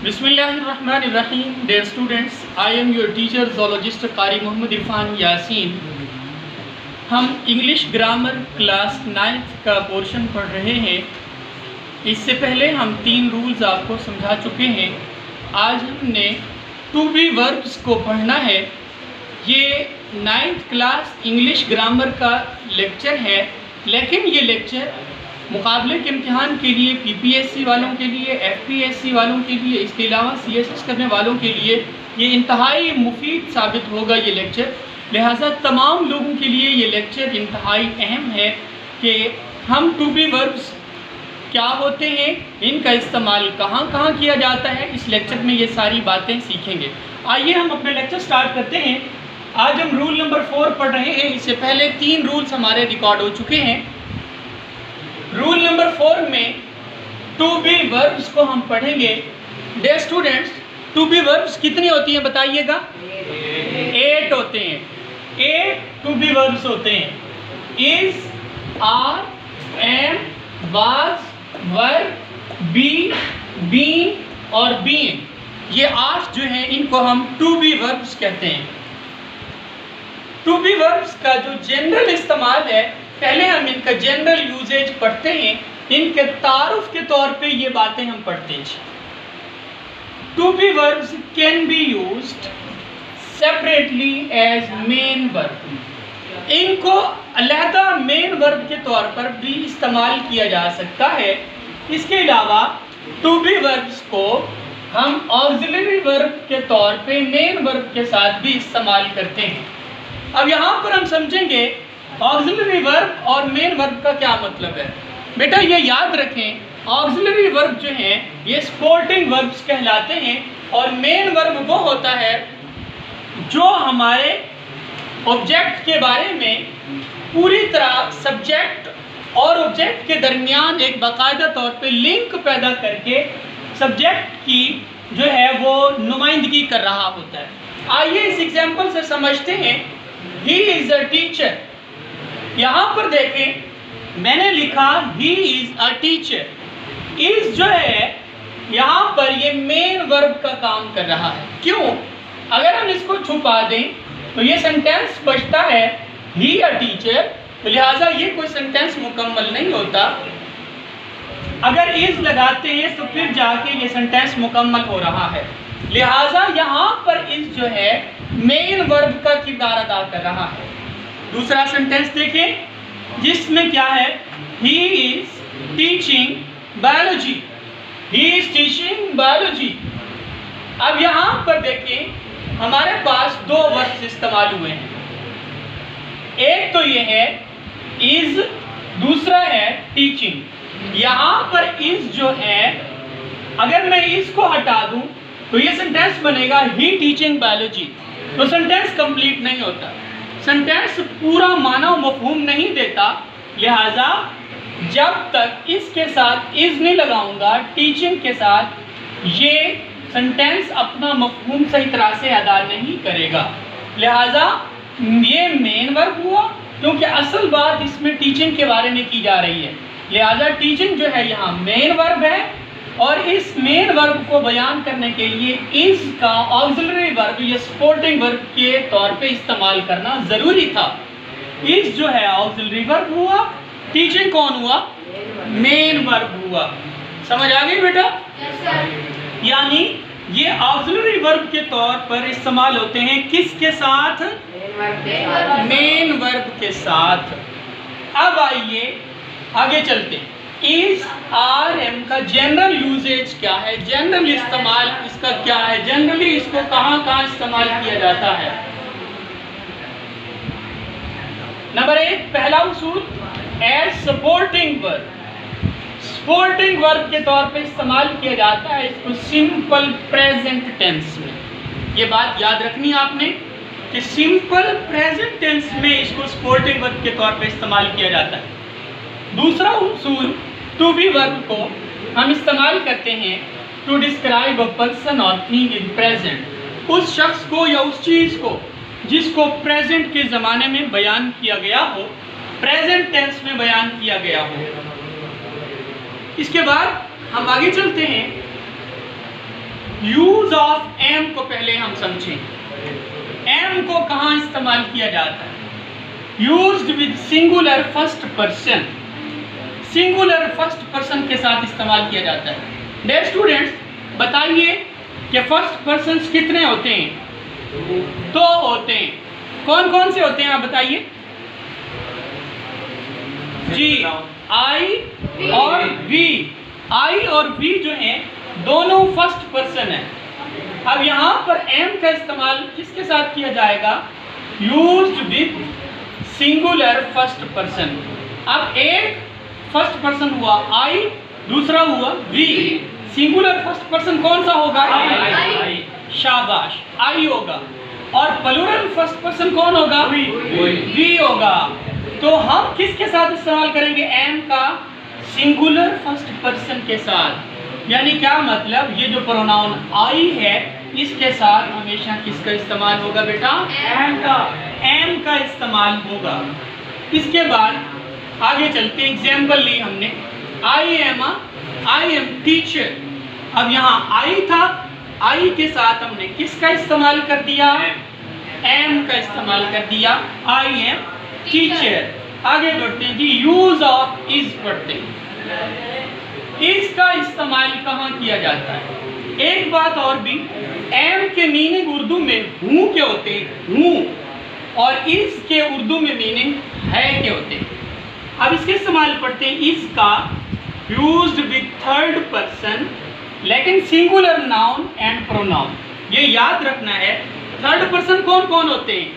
Bismillahirrahmanirrahim. Dear students, I am your teacher zoologist Qari Mohammad Irfan Yasin. हम English grammar class 9th का portion पढ़ रहे हैं। इससे पहले हम 3 रूल्स आपको समझा चुके हैं। आज हमने टू बी वर्ब्स को पढ़ना है। ये 9th क्लास इंग्लिश ग्रामर का लेक्चर है, लेकिन ये लेक्चर मुकाबले के इम्तिहान के लिए, पीपीएससी वालों के लिए, एफपीएससी वालों के लिए, इसके अलावा सीएसएस करने वालों के लिए ये इंतहाई मुफीद साबित होगा ये लेक्चर। लिहाजा तमाम लोगों के लिए ये लेक्चर इंतहाई अहम है कि हम टू बी वर्ब्स क्या होते हैं, इनका इस्तेमाल कहाँ कहाँ किया जाता है। इस लेक्चर में ये सारी बातें सीखेंगे। आइए हम अपने लेक्चर स्टार्ट करते हैं। आज हम रूल नंबर 4 पढ़ रहे हैं। इससे पहले 3 रूल्स हमारे रिकॉर्ड हो चुके हैं। रूल नंबर 4 में टू बी वर्ब्स को हम पढ़ेंगे। Dear students, to be verbs कितनी होती हैं बताइएगा? 8 होते हैं। 8 टू बी वर्ब्स होते हैं। Is, are, am, was, were, be, been और बीइंग। ये 8 जो हैं इनको हम टू बी वर्ब्स कहते हैं। टू बी वर्ब्स का जो जनरल इस्तेमाल है, पहले हम इनका जनरल यूजेज पढ़ते हैं। इनके तारुफ के तौर पे ये बातें हम पढ़ते हैं। To be verbs can be used separately as main verb. इनको अलहदा मेन वर्ब के तौर पर भी इस्तेमाल किया जा सकता है। इसके अलावा टू बी वर्ब्स को हम ऑक्सिलरी वर्ब के तौर पे मेन वर्ब के साथ भी इस्तेमाल करते हैं। अब यहाँ पर हम समझेंगे ऑक्सिलरी वर्ब और मेन वर्ब का क्या मतलब है। बेटा ये याद रखें, ऑक्सिलरी वर्ब जो हैं ये सपोर्टिंग वर्ब्स कहलाते हैं और मेन वर्ब वो होता है जो हमारे ऑब्जेक्ट के बारे में पूरी तरह सब्जेक्ट और ऑब्जेक्ट के दरमियान एक बाकायदा तौर पे लिंक पैदा करके सब्जेक्ट की जो है वो नुमाइंदगी कर रहा होता है। आइए इस एग्जाम्पल से समझते हैं। He is a teacher. यहाँ पर देखें मैंने लिखा he is a teacher. Is जो है यहाँ पर ये मेन वर्ब का काम कर रहा है। क्यों? अगर हम इसको छुपा दें तो ये सेंटेंस बचता है ही अ टीचर, तो लिहाजा ये कोई सेंटेंस मुकम्मल नहीं होता। अगर इज लगाते हैं तो फिर जाके ये सेंटेंस मुकम्मल हो रहा है। लिहाजा यहाँ पर इज जो है मेन वर्ब का किरदार अदा कर रहा है। दूसरा सेंटेंस देखें जिसमें क्या है, he is teaching biology. He is teaching biology. अब यहाँ पर देखें हमारे पास 2 वर्ड्स इस्तेमाल हुए हैं। एक तो ये है इज, दूसरा है टीचिंग। यहाँ पर इज जो है अगर मैं इसको हटा दूं तो ये सेंटेंस बनेगा ही टीचिंग बायोलॉजी, तो सेंटेंस कंप्लीट नहीं होता। सेंटेंस पूरा माना मफहूम नहीं देता। लिहाजा जब तक इसके साथ इज नहीं लगाऊंगा टीचिंग के साथ, ये सेंटेंस अपना मफहूम सही तरह से अदा नहीं करेगा। लिहाजा ये मेन वर्ब हुआ क्योंकि असल बात इसमें टीचिंग के बारे में की जा रही है। लिहाजा टीचिंग जो है यहाँ मेन वर्ब है और इस मेन वर्ब को बयान करने के लिए इज का ऑक्सिलरी वर्ब या सपोर्टिंग वर्ब के तौर पे इस्तेमाल करना ज़रूरी था। इज जो है ऑक्सिलरी वर्ब हुआ, टीचिंग कौन हुआ? मेन वर्ब हुआ। समझ आ गई बेटा? यानी ये ऑक्सिलरी वर्ब के तौर पर इस्तेमाल होते हैं किसके साथ? मेन वर्ब के साथ। अब आइए आगे चलते हैं। इज, आर, एम का जनरल यूजेज क्या है, जनरल इस्तेमाल इसका क्या है, जनरली इसको कहाँ कहाँ इस्तेमाल किया जाता है। नंबर 1 पहला उसूल, as supporting verb. Supporting verb के तौर पे इस्तेमाल किया जाता है इसको सिंपल प्रेजेंट टेंस में। ये बात याद रखनी है आपने कि सिंपल प्रेजेंट टेंस में इसको सपोर्टिंग वर्ब के तौर पे इस्तेमाल किया जाता है। दूसरा उसूल, टू बी वर्ब को हम इस्तेमाल करते हैं टू डिस्क्राइब अ पर्सन और थिंग इन प्रेजेंट। उस शख्स को या उस चीज़ को जिसको प्रेजेंट के ज़माने में बयान किया गया हो, प्रेजेंट टेंस में बयान किया गया हो। इसके बाद हम आगे चलते हैं। यूज ऑफ एम को पहले हम समझें। एम को कहाँ इस्तेमाल किया जाता है? Used with singular first person, singular first person के साथ इस्तेमाल किया जाता है। डियर स्टूडेंट्स, बताइए कि फर्स्ट पर्सन कितने होते हैं? दो होते हैं। कौन कौन से होते हैं आप बताइए जी? आई और वी। आई और वी जो है दोनों फर्स्ट पर्सन है। अब यहाँ पर एम का इस्तेमाल किसके साथ किया जाएगा? Used with singular first person. अब एक फर्स्ट पर्सन हुआ आई, दूसरा हुआ वी। सिंगुलर फर्स्ट पर्सन कौन सा होगा? आई। शाबाश, आई होगा। और प्लूरल फर्स्ट पर्सन कौन होगा? वी होगा। तो हम किसके साथ इस्तेमाल करेंगे एम का? सिंगुलर फर्स्ट पर्सन के साथ। यानी क्या मतलब? ये जो प्रोनाउन आई है इसके साथ हमेशा किसका इस्तेमाल होगा बेटा? एम का। एम का इस्तेमाल होगा। इसके बाद आगे चलते, एग्जाम्पल ली हमने, आई एम टीचर। अब यहाँ आई था, आई के साथ हमने किसका इस्तेमाल कर दिया? एम का इस्तेमाल कर दिया। I am teacher. आगे बढ़ते हैं जी, यूज ऑफ इज पढ़ते हैं। इसका इस्तेमाल कहाँ किया जाता है? एक बात और भी, एम के मीनिंग उर्दू में हूँ के होते हैं, हूँ, और इस के उर्दू में मीनिंग है के होते हैं। अब इसके इस्तेमाल पढ़ते हैं। इसका यूज्ड विद थर्ड पर्सन लेकिन सिंगुलर नाउन एंड प्रोनाउन। ये याद रखना है, थर्ड पर्सन कौन कौन होते हैं?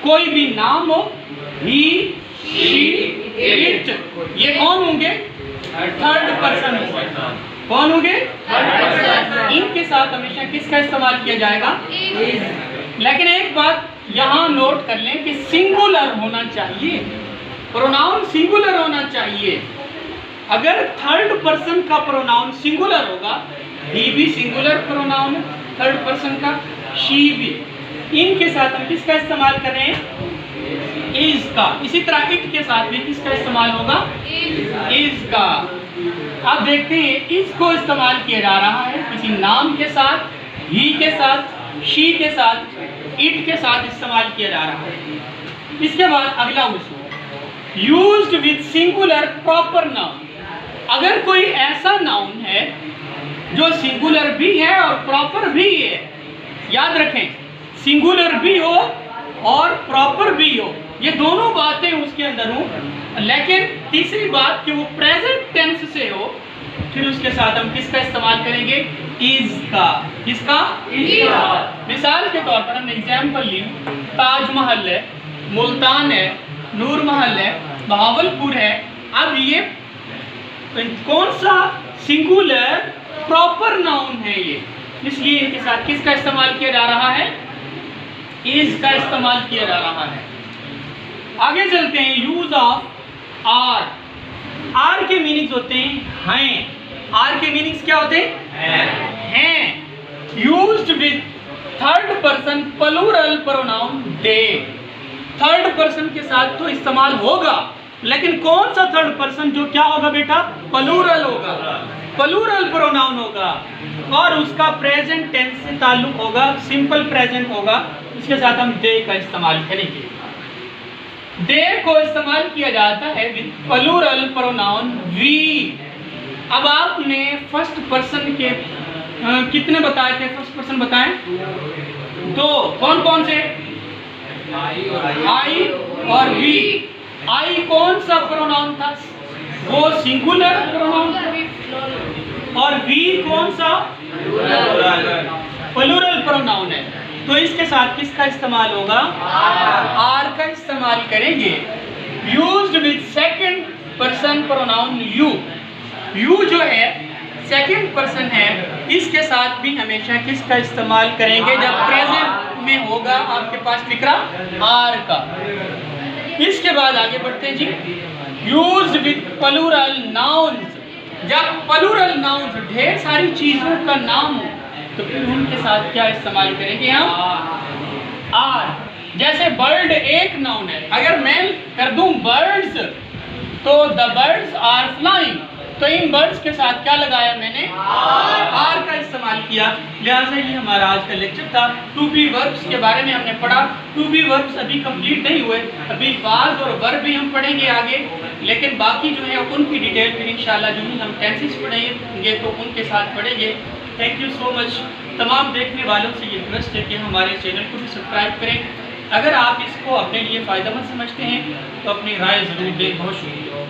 कोई भी नाम हो, ही, शी, इट, ये कौन होंगे? थर्ड पर्सन होंगे। कौन होंगे? Third person. इनके साथ हमेशा किसका इस्तेमाल किया जाएगा? लेकिन एक बात यहाँ नोट कर लें कि सिंगुलर होना चाहिए, प्रोनाउन सिंगुलर होना चाहिए। अगर थर्ड पर्सन का प्रोनाउन सिंगुलर होगा, ही भी सिंगुलर प्रोनाउन है थर्ड पर्सन का, शी भी, इनके साथ हम किसका इस्तेमाल कर रहे हैं? इज का। इसी तरह इट के साथ भी किसका इस्तेमाल होगा? इज का। अब देखते हैं, इस को इस्तेमाल किया जा रहा है किसी नाम के साथ, ही के साथ, शी के साथ, इट के साथ इस्तेमाल किया जा रहा है। इसके बाद अगला उसको used with singular proper noun. अगर कोई ऐसा नाउन है जो सिंगुलर भी है और प्रॉपर भी है, याद रखें, सिंगुलर भी हो और प्रॉपर भी हो, ये दोनों बातें उसके अंदर हो, लेकिन तीसरी बात कि वो प्रेजेंट टेंस से हो, फिर उसके साथ हम किसका इस्तेमाल करेंगे? इज का। किसका? इज का। मिसाल के तौर पर हमने एग्जाम्पल ली, ताजमहल है, मुल्तान है, नूर महल है, बहावलपुर है। अब ये कौन सा सिंगुलर प्रॉपर नाउन है ये, इसलिए इनके साथ किसका इस्तेमाल किया जा रहा है? इज का इस्तेमाल किया जा रहा है। आगे चलते हैं, यूज ऑफ आर। आर के मीनिंग्स होते हैं। आर के मीनिंग्स क्या होते हैं? Used with third person plural pronoun they. Third person के साथ तो इस्तेमाल होगा, लेकिन कौन सा थर्ड पर्सन जो क्या होगा बेटा? प्लूरल होगा, प्लूरल प्रोनाउन होगा, और उसका प्रेजेंट टेंस से ताल्लुक होगा, सिंपल प्रेजेंट होगा। इसके साथ हम दे का इस्तेमाल करेंगे। दे को इस्तेमाल किया जाता है विद प्लूरल प्रोनाउन वी। अब आपने फर्स्ट पर्सन के कितने बताए थे? फर्स्ट पर्सन बताएं दो। कौन कौन से? आई और वी। आई कौन सा प्रोनाउन था? वो सिंगुलर प्रोनाउन था। और वी कौन सा? प्लूरल प्रोनाउन है। तो इसके साथ किसका इस्तेमाल होगा? आर का इस्तेमाल करेंगे। Used with second person pronoun you. You जो है सेकंड पर्सन है, इसके साथ भी हमेशा किसका इस्तेमाल करेंगे? जब प्रेजेंट में होगा आपके पास फिक्रा आर का। इसके बाद आगे बढ़ते हैं जी, यूज्ड विद प्लूरल नाउन्स। जब प्लूरल नाउन्स ढेर सारी चीजों का नाम हो तो फिर उनके साथ क्या इस्तेमाल करेंगे हम? आर। जैसे बर्ड एक नाउन है, अगर मैं कर दूं बर्ड्स तो द बर्ड्स आर फ्लाइंग, तो इन बर्ड्स के साथ क्या लगाया मैंने? आर का इस्तेमाल किया, लिहाजा ये हमारा आज का लेक्चर था। टू बी वर्ब्स के बारे में हमने पढ़ा। टू बी वर्ब्स अभी कंप्लीट नहीं हुए, अभी वाज और वर्ब भी हम पढ़ेंगे आगे, लेकिन बाकी जो है उनकी डिटेल फिर इंशाल्लाह जो ही हम टेंसेस पढ़ेंगे तो उनके साथ पढ़ेंगे। Thank you so much. तमाम देखने वालों से ये रिक्वेस्ट है कि हमारे चैनल को भी सब्सक्राइब करें। अगर आप इसको अपने लिए फ़ायदेमंद समझते हैं तो अपनी राय ज़रूर दें। बहुत शुक्रिया।